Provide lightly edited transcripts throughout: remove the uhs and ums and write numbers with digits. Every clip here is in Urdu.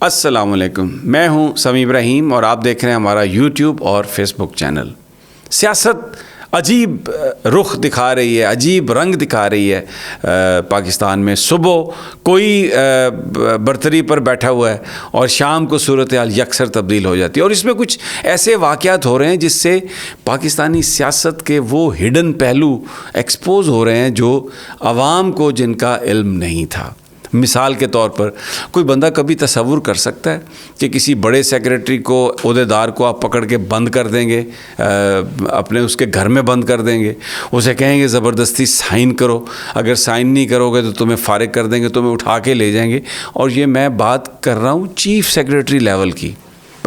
السلام علیکم، میں ہوں سمیع ابراہیم اور آپ دیکھ رہے ہیں ہمارا یوٹیوب اور فیس بک چینل۔ سیاست عجیب رخ دکھا رہی ہے، عجیب رنگ دکھا رہی ہے پاکستان میں۔ صبح کوئی برتری پر بیٹھا ہوا ہے اور شام کو صورتحال یکسر تبدیل ہو جاتی ہے، اور اس میں کچھ ایسے واقعات ہو رہے ہیں جس سے پاکستانی سیاست کے وہ ہڈن پہلو ایکسپوز ہو رہے ہیں جو عوام کو جن کا علم نہیں تھا۔ مثال کے طور پر کوئی بندہ کبھی تصور کر سکتا ہے کہ کسی بڑے سیکریٹری کو، عہدیدار کو آپ پکڑ کے بند کر دیں گے، اپنے اس کے گھر میں بند کر دیں گے، اسے کہیں گے زبردستی سائن کرو، اگر سائن نہیں کرو گے تو تمہیں فارغ کر دیں گے، تمہیں اٹھا کے لے جائیں گے؟ اور یہ میں بات کر رہا ہوں چیف سیکریٹری لیول کی،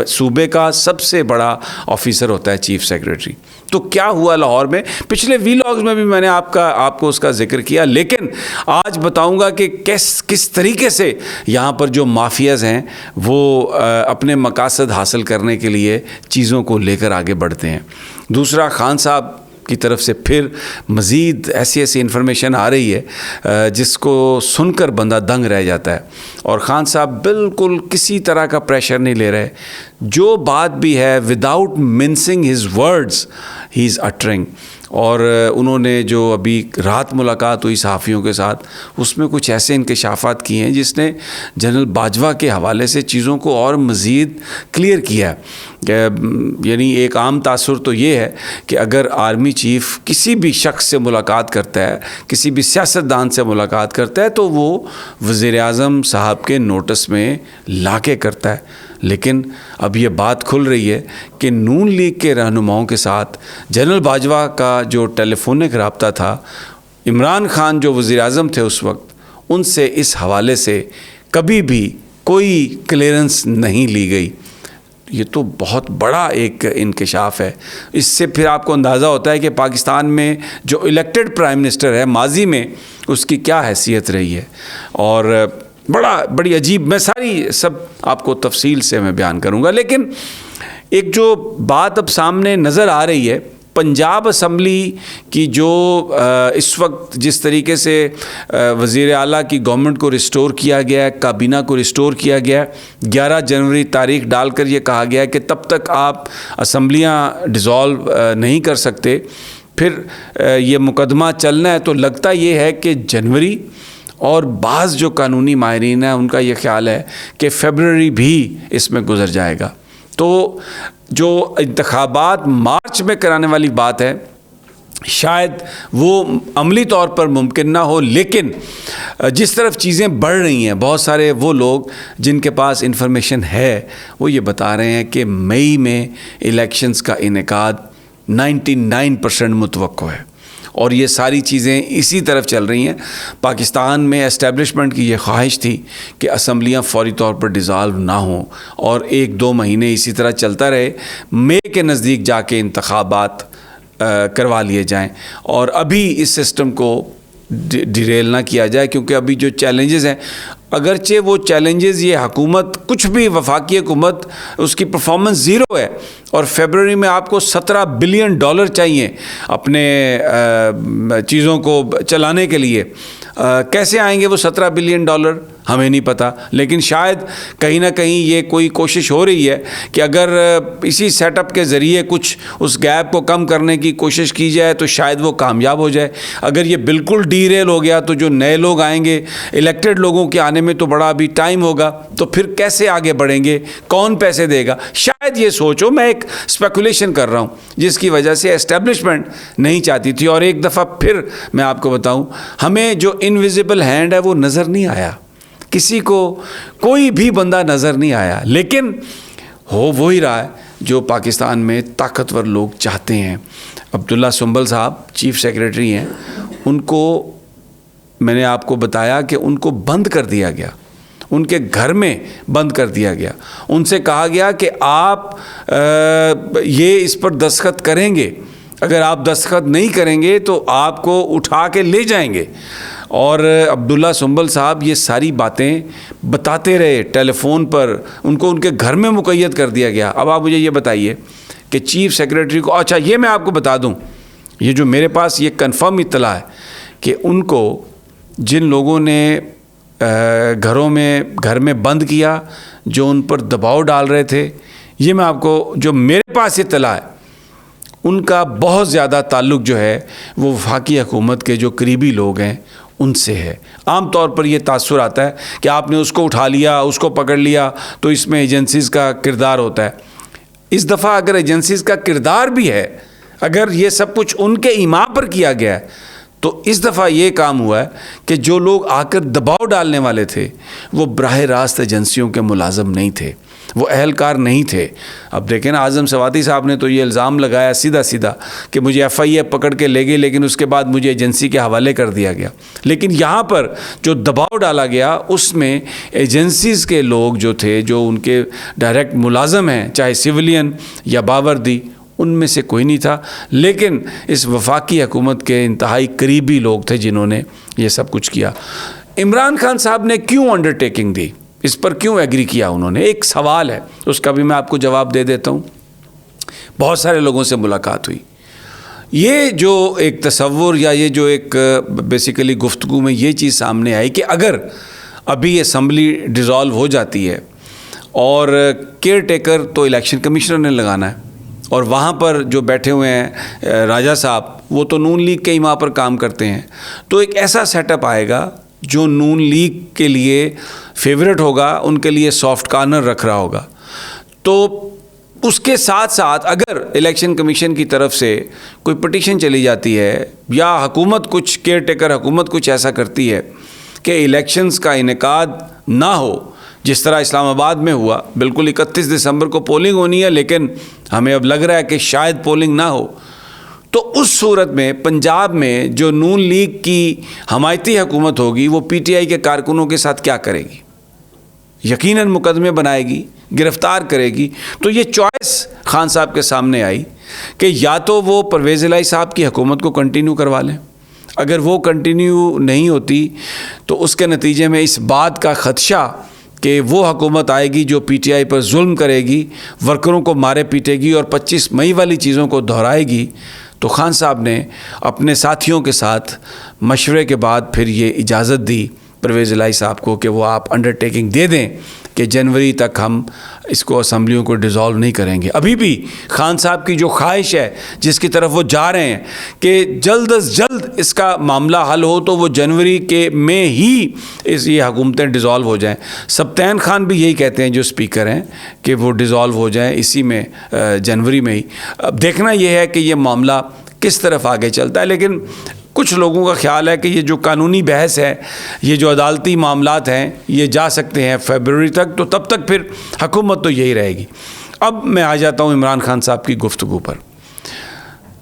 صوبے کا سب سے بڑا آفیسر ہوتا ہے چیف سیکریٹری۔ تو کیا ہوا لاہور میں؟ پچھلے ویلاگز میں بھی میں نے آپ کو اس کا ذکر کیا، لیکن آج بتاؤں گا کہ کس طریقے سے یہاں پر جو مافیاز ہیں وہ اپنے مقاصد حاصل کرنے کے لیے چیزوں کو لے کر آگے بڑھتے ہیں۔ دوسرا، خان صاحب کی طرف سے پھر مزید ایسی انفارمیشن آ رہی ہے جس کو سن کر بندہ دنگ رہ جاتا ہے، اور خان صاحب بالکل کسی طرح کا پریشر نہیں لے رہے، جو بات بھی ہے وداؤٹ منسنگ ہز ورڈز ہی از اٹرنگ۔ اور انہوں نے جو ابھی رات ملاقات ہوئی صحافیوں کے ساتھ، اس میں کچھ ایسے انکشافات کیے ہیں جس نے جنرل باجوہ کے حوالے سے چیزوں کو اور مزید کلیئر کیا ہے۔ یعنی ایک عام تاثر تو یہ ہے کہ اگر آرمی چیف کسی بھی شخص سے ملاقات کرتا ہے، کسی بھی سیاستدان سے ملاقات کرتا ہے، تو وہ وزیر اعظم صاحب کے نوٹس میں لا کے کرتا ہے۔ لیکن اب یہ بات کھل رہی ہے کہ نون لیگ کے رہنماؤں کے ساتھ جنرل باجوہ کا جو ٹیلی فونک رابطہ تھا، عمران خان جو وزیر اعظم تھے اس وقت، ان سے اس حوالے سے کبھی بھی کوئی کلیئرنس نہیں لی گئی۔ یہ تو بہت بڑا ایک انکشاف ہے۔ اس سے پھر آپ کو اندازہ ہوتا ہے کہ پاکستان میں جو الیکٹڈ پرائم منسٹر ہے ماضی میں، اس کی کیا حیثیت رہی ہے، اور بڑی عجیب، میں سب آپ کو تفصیل سے میں بیان کروں گا۔ لیکن ایک جو بات اب سامنے نظر آ رہی ہے، پنجاب اسمبلی کی جو اس وقت جس طریقے سے وزیر اعلیٰ کی گورنمنٹ کو ریسٹور کیا گیا ہے، کابینہ کو ریسٹور کیا گیا ہے، 11 جنوری تاریخ ڈال کر یہ کہا گیا ہے کہ تب تک آپ اسمبلیاں ڈیزالو نہیں کر سکتے، پھر یہ مقدمہ چلنا ہے۔ تو لگتا یہ ہے کہ جنوری، اور بعض جو قانونی ماہرین ہیں ان کا یہ خیال ہے کہ فیبرری بھی اس میں گزر جائے گا۔ تو جو انتخابات مارچ میں کرانے والی بات ہے، شاید وہ عملی طور پر ممکن نہ ہو، لیکن جس طرف چیزیں بڑھ رہی ہیں، بہت سارے وہ لوگ جن کے پاس انفارمیشن ہے وہ یہ بتا رہے ہیں کہ مئی میں الیکشنز کا انعقاد 99% متوقع ہے، اور یہ ساری چیزیں اسی طرف چل رہی ہیں۔ پاکستان میں اسٹیبلشمنٹ کی یہ خواہش تھی کہ اسمبلیاں فوری طور پر ڈیزالو نہ ہوں اور 1-2 مہینے اسی طرح چلتا رہے، مئی کے نزدیک جا کے انتخابات کروا لیے جائیں، اور ابھی اس سسٹم کو ڈیریل نہ کیا جائے، کیونکہ ابھی جو چیلنجز ہیں، اگرچہ وہ چیلنجز یہ حکومت، کچھ بھی وفاقی حکومت، اس کی پرفارمنس زیرو ہے، اور فیبرری میں آپ کو $17 بلین چاہیے اپنے چیزوں کو چلانے کے لیے۔ کیسے آئیں گے وہ $17 بلین؟ ہمیں نہیں پتہ، لیکن شاید کہیں نہ کہیں یہ کوئی کوشش ہو رہی ہے کہ اگر اسی سیٹ اپ کے ذریعے کچھ اس گیپ کو کم کرنے کی کوشش کی جائے تو شاید وہ کامیاب ہو جائے۔ اگر یہ بالکل ڈی ریل ہو گیا تو جو نئے لوگ آئیں گے، الیکٹڈ لوگوں کے آنے میں تو بڑا ابھی ٹائم ہوگا، تو پھر کیسے آگے بڑھیں گے، کون پیسے دے گا؟ شاید یہ سوچو، میں ایک اسپیکولیشن کر رہا ہوں جس کی وجہ سے اسٹیبلشمنٹ نہیں چاہتی تھی۔ اور ایک دفعہ پھر میں آپ کو بتاؤں، ہمیں جو انویزیبل ہینڈ ہے وہ نظر نہیں آیا، کسی کو کوئی بھی بندہ نظر نہیں آیا، لیکن ہو وہی رہا ہے جو پاکستان میں طاقتور لوگ چاہتے ہیں۔ عبداللہ سنبل صاحب چیف سیکریٹری ہیں، ان کو میں نے آپ کو بتایا کہ ان کو بند کر دیا گیا، ان کے گھر میں بند کر دیا گیا، ان سے کہا گیا کہ آپ یہ اس پر دستخط کریں گے، اگر آپ دستخط نہیں کریں گے تو آپ کو اٹھا کے لے جائیں گے۔ اور عبداللہ سنبل صاحب یہ ساری باتیں بتاتے رہے ٹیلی فون پر، ان کو ان کے گھر میں مقید کر دیا گیا۔ اب آپ مجھے یہ بتائیے کہ چیف سیکریٹری کو، اچھا یہ میں آپ کو بتا دوں، یہ جو میرے پاس یہ کنفرم اطلاع ہے کہ ان کو جن لوگوں نے گھر میں بند کیا، جو ان پر دباؤ ڈال رہے تھے. یہ میں آپ کو جو میرے پاس اطلاع ہے ان کا بہت زیادہ تعلق جو ہے وہ وفاقی حکومت کے جو قریبی لوگ ہیں ان سے ہے. عام طور پر یہ تاثر آتا ہے کہ آپ نے اس کو اٹھا لیا، اس کو پکڑ لیا، تو اس میں ایجنسیز کا کردار ہوتا ہے. اس دفعہ اگر ایجنسیز کا کردار بھی ہے، اگر یہ سب کچھ ان کے ایما پر کیا گیا ہے، تو اس دفعہ یہ کام ہوا ہے کہ جو لوگ آ کر دباؤ ڈالنے والے تھے وہ براہ راست ایجنسیوں کے ملازم نہیں تھے، وہ اہلکار نہیں تھے. اب دیکھیں نا، اعظم سواتی صاحب نے تو یہ الزام لگایا سیدھا کہ مجھے ایف آئی اے پکڑ کے لے گئے، لیکن اس کے بعد مجھے ایجنسی کے حوالے کر دیا گیا. لیکن یہاں پر جو دباؤ ڈالا گیا اس میں ایجنسیز کے لوگ جو تھے، جو ان کے ڈائریکٹ ملازم ہیں، چاہے سویلین یا باوردی، ان میں سے کوئی نہیں تھا. لیکن اس وفاقی حکومت کے انتہائی قریبی لوگ تھے جنہوں نے یہ سب کچھ کیا. عمران خان صاحب نے کیوں انڈر ٹیکنگ دی، اس پر کیوں ایگری کیا انہوں نے؟ ایک سوال ہے، اس کا بھی میں آپ کو جواب دے دیتا ہوں. بہت سارے لوگوں سے ملاقات ہوئی. یہ جو ایک تصور یا یہ جو ایک بیسیکلی گفتگو میں یہ چیز سامنے آئی کہ اگر ابھی اسمبلی ڈیزالو ہو جاتی ہے اور کیئر ٹیکر تو الیکشن کمیشنر نے لگانا ہے، اور وہاں پر جو بیٹھے ہوئے ہیں راجہ صاحب، وہ تو نون لیگ کے ایما پر کام کرتے ہیں، تو ایک ایسا سیٹ اپ آئے گا جو نون لیگ کے لیے فیورٹ ہوگا، ان کے لیے سافٹ کارنر رکھ رہا ہوگا. تو اس کے ساتھ ساتھ اگر الیکشن کمیشن کی طرف سے کوئی پٹیشن چلی جاتی ہے یا حکومت کچھ کیئر ٹیکر حکومت کچھ ایسا کرتی ہے کہ الیکشنز کا انعقاد نہ ہو، جس طرح اسلام آباد میں ہوا، بالکل 31 دسمبر کو پولنگ ہونی ہے لیکن ہمیں اب لگ رہا ہے کہ شاید پولنگ نہ ہو، تو اس صورت میں پنجاب میں جو نون لیگ کی حمایتی حکومت ہوگی وہ پی ٹی آئی کے کارکنوں کے ساتھ کیا کرے گی؟ یقیناً مقدمے بنائے گی، گرفتار کرے گی. تو یہ چوائس خان صاحب کے سامنے آئی کہ یا تو وہ پرویز الہی صاحب کی حکومت کو کنٹینیو کروا لیں، اگر وہ کنٹینیو نہیں ہوتی تو اس کے نتیجے میں اس بات کا خدشہ کہ وہ حکومت آئے گی جو پی ٹی آئی پر ظلم کرے گی، ورکروں کو مارے پیٹے گی اور 25 مئی والی چیزوں کو دہرائے گی. تو خان صاحب نے اپنے ساتھیوں کے ساتھ مشورے کے بعد پھر یہ اجازت دی پرویز الہی صاحب کو کہ وہ آپ انڈر ٹیکنگ دے دیں کہ جنوری تک ہم اس کو اسمبلیوں کو ڈیزالو نہیں کریں گے. ابھی بھی خان صاحب کی جو خواہش ہے، جس کی طرف وہ جا رہے ہیں کہ جلد از جلد اس کا معاملہ حل ہو، تو وہ جنوری کے میں ہی یہ حکومتیں ڈیزالو ہو جائیں. سبطین خان بھی یہی کہتے ہیں جو اسپیکر ہیں کہ وہ ڈیزالو ہو جائیں اسی میں جنوری میں ہی. اب دیکھنا یہ ہے کہ یہ معاملہ کس طرف آگے چلتا ہے. لیکن کچھ لوگوں کا خیال ہے کہ یہ جو قانونی بحث ہے، یہ جو عدالتی معاملات ہیں، یہ جا سکتے ہیں فیبروری تک، تو تب تک پھر حکومت تو یہی رہے گی. اب میں آ جاتا ہوں عمران خان صاحب کی گفتگو پر.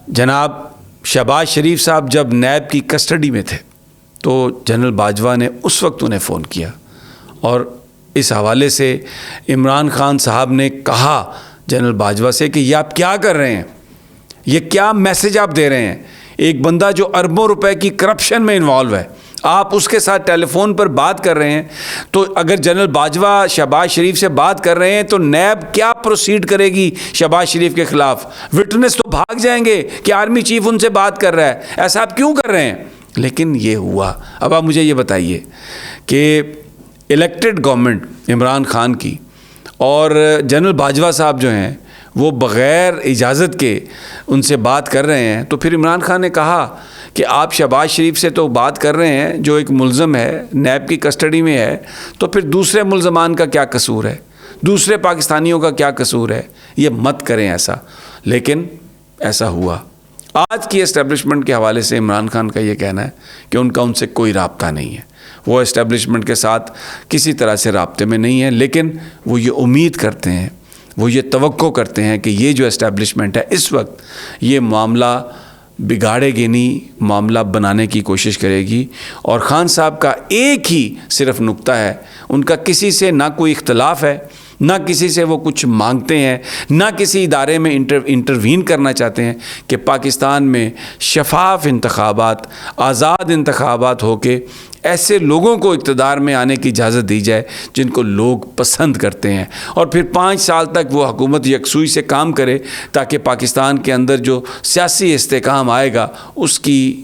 جناب شہباز شریف صاحب جب نیب کی کسٹڈی میں تھے تو جنرل باجوہ نے اس وقت انہیں فون کیا، اور اس حوالے سے عمران خان صاحب نے کہا جنرل باجوہ سے کہ یہ آپ کیا کر رہے ہیں، یہ کیا میسج آپ دے رہے ہیں؟ ایک بندہ جو اربوں روپے کی کرپشن میں انوالو ہے، آپ اس کے ساتھ ٹیلی فون پر بات کر رہے ہیں. تو اگر جنرل باجوہ شہباز شریف سے بات کر رہے ہیں تو نیب کیا پروسیڈ کرے گی شہباز شریف کے خلاف؟ وٹنس تو بھاگ جائیں گے کہ آرمی چیف ان سے بات کر رہا ہے، ایسا آپ کیوں کر رہے ہیں؟ لیکن یہ ہوا. اب آپ مجھے یہ بتائیے کہ الیکٹڈ گورنمنٹ عمران خان کی اور جنرل باجوہ صاحب جو ہیں وہ بغیر اجازت کے ان سے بات کر رہے ہیں، تو پھر عمران خان نے کہا کہ آپ شہباز شریف سے تو بات کر رہے ہیں جو ایک ملزم ہے، نیب کی کسٹڈی میں ہے، تو پھر دوسرے ملزمان کا کیا قصور ہے، دوسرے پاکستانیوں کا کیا قصور ہے؟ یہ مت کریں ایسا. لیکن ایسا ہوا. آج کی اسٹیبلشمنٹ کے حوالے سے عمران خان کا یہ کہنا ہے کہ ان کا ان سے کوئی رابطہ نہیں ہے، وہ اسٹیبلشمنٹ کے ساتھ کسی طرح سے رابطے میں نہیں ہے. لیکن وہ یہ امید کرتے ہیں، وہ یہ توقع کرتے ہیں کہ یہ جو اسٹیبلشمنٹ ہے اس وقت یہ معاملہ بگاڑے گی نہیں، معاملہ بنانے کی کوشش کرے گی. اور خان صاحب کا ایک ہی صرف نقطہ ہے، ان کا کسی سے نہ کوئی اختلاف ہے، نہ کسی سے وہ کچھ مانگتے ہیں، نہ کسی ادارے میں انٹروین کرنا چاہتے ہیں کہ پاکستان میں شفاف انتخابات، آزاد انتخابات ہو کے ایسے لوگوں کو اقتدار میں آنے کی اجازت دی جائے جن کو لوگ پسند کرتے ہیں، اور پھر 5 سال تک وہ حکومت یکسوئی سے کام کرے تاکہ پاکستان کے اندر جو سیاسی استحکام آئے گا اس کی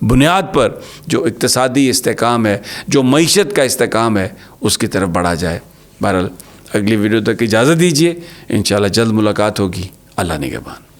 بنیاد پر جو اقتصادی استحکام ہے، جو معیشت کا استحکام ہے، اس کی طرف بڑھا جائے۔ بہرحال اگلی ویڈیو تک اجازت دیجیے، انشاءاللہ جلد ملاقات ہوگی۔ اللہ نگہبان۔